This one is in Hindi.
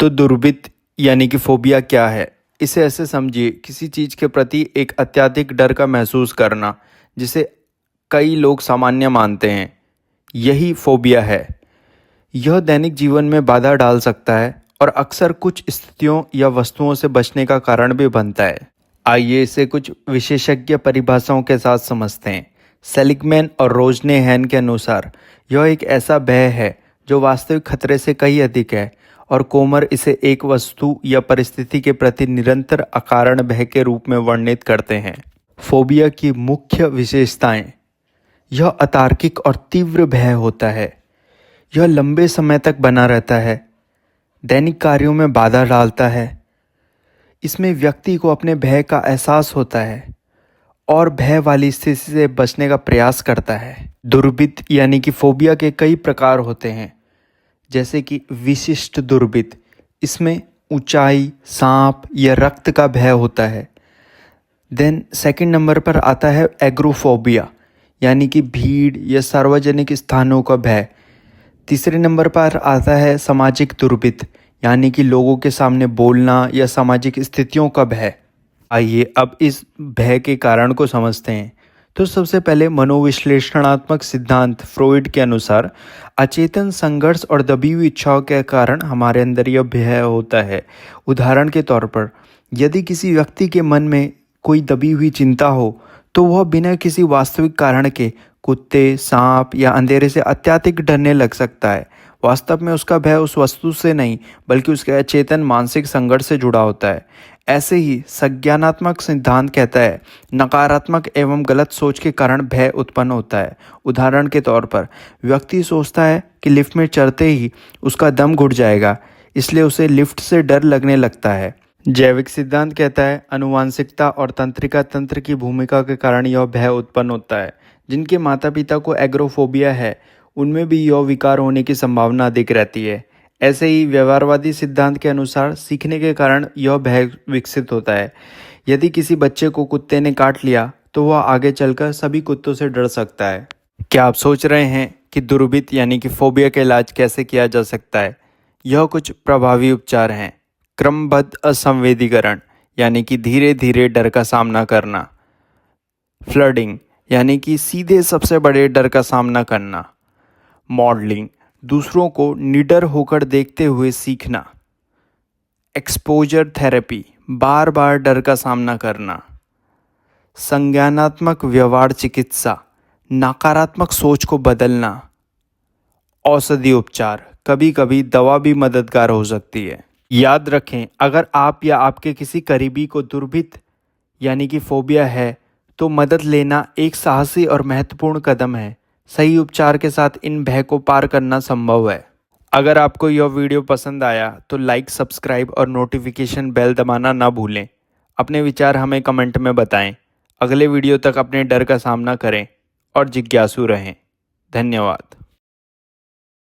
तो दुर्भित यानी कि फोबिया क्या है? इसे ऐसे समझिए, किसी चीज़ के प्रति एक अत्यधिक डर का महसूस करना, जिसे कई लोग सामान्य मानते हैं, यही फोबिया है। यह दैनिक जीवन में बाधा डाल सकता है और अक्सर कुछ स्थितियों या वस्तुओं से बचने का कारण भी बनता है। आइए इसे कुछ विशेषज्ञ परिभाषाओं के साथ समझते हैं। सेलिगमैन और रोजनेहैन के अनुसार यह एक ऐसा भय है जो वास्तविक खतरे से कहीं अधिक है, और कोमर इसे एक वस्तु या परिस्थिति के प्रति निरंतर अकारण भय के रूप में वर्णित करते हैं। फोबिया की मुख्य विशेषताएं: यह अतार्किक और तीव्र भय होता है। यह लंबे समय तक बना रहता है, दैनिक कार्यों में बाधा डालता है। इसमें व्यक्ति को अपने भय का एहसास होता है और भय वाली स्थिति से बचने का प्रयास करता है। दुर्भित यानी कि फोबिया के कई प्रकार होते हैं, जैसे कि विशिष्ट दुर्भित। इसमें ऊंचाई, सांप या रक्त का भय होता है। देन सेकंड नंबर पर आता है एग्रोफोबिया, यानी कि भीड़ या सार्वजनिक स्थानों का भय। तीसरे नंबर पर आता है सामाजिक दुर्भित, यानी कि लोगों के सामने बोलना या सामाजिक स्थितियों का भय। आइए अब इस भय के कारण को समझते हैं। तो सबसे पहले मनोविश्लेषणात्मक सिद्धांत फ्रॉइड के अनुसार अचेतन संघर्ष और दबी हुई इच्छाओं के कारण हमारे अंदर यह भय होता है। उदाहरण के तौर पर, यदि किसी व्यक्ति के मन में कोई दबी हुई चिंता हो तो वह बिना किसी वास्तविक कारण के कुत्ते, सांप या अंधेरे से अत्यधिक डरने लग सकता है। वास्तव में उसका भय उस वस्तु से नहीं, बल्कि उसके अचेतन मानसिक संघर्ष से जुड़ा होता है। ऐसे ही संज्ञानात्मक सिद्धांत कहता है नकारात्मक एवं गलत सोच के कारण भय उत्पन्न होता है। उदाहरण के तौर पर, व्यक्ति सोचता है कि लिफ्ट में चढ़ते ही उसका दम घुट जाएगा, इसलिए उसे लिफ्ट से डर लगने लगता है। जैविक सिद्धांत कहता है आनुवांशिकता और तंत्रिका तंत्र की भूमिका के कारण यह भय उत्पन्न होता है। जिनके माता पिता को एग्रोफोबिया है, उनमें भी यह विकार होने की संभावना अधिक रहती है। ऐसे ही व्यवहारवादी सिद्धांत के अनुसार सीखने के कारण यह भय विकसित होता है। यदि किसी बच्चे को कुत्ते ने काट लिया तो वह आगे चलकर सभी कुत्तों से डर सकता है। क्या आप सोच रहे हैं कि दुर्भित यानी कि फोबिया का इलाज कैसे किया जा सकता है? यह कुछ प्रभावी उपचार हैं। क्रमबद्ध असंवेदीकरण, यानी कि धीरे धीरे डर का सामना करना। फ्लडिंग, यानी कि सीधे सबसे बड़े डर का सामना करना। मॉडलिंग, दूसरों को निडर होकर देखते हुए सीखना। एक्सपोजर थेरेपी, बार बार डर का सामना करना। संज्ञानात्मक व्यवहार चिकित्सा, नकारात्मक सोच को बदलना। औषधि उपचार, कभी कभी दवा भी मददगार हो सकती है। याद रखें, अगर आप या आपके किसी करीबी को दुर्भित यानी कि फोबिया है तो मदद लेना एक साहसी और महत्वपूर्ण कदम है। सही उपचार के साथ इन भय को पार करना संभव है। अगर आपको यह वीडियो पसंद आया तो लाइक, सब्सक्राइब और नोटिफिकेशन बेल दबाना ना भूलें। अपने विचार हमें कमेंट में बताएं। अगले वीडियो तक अपने डर का सामना करें और जिज्ञासु रहें। धन्यवाद।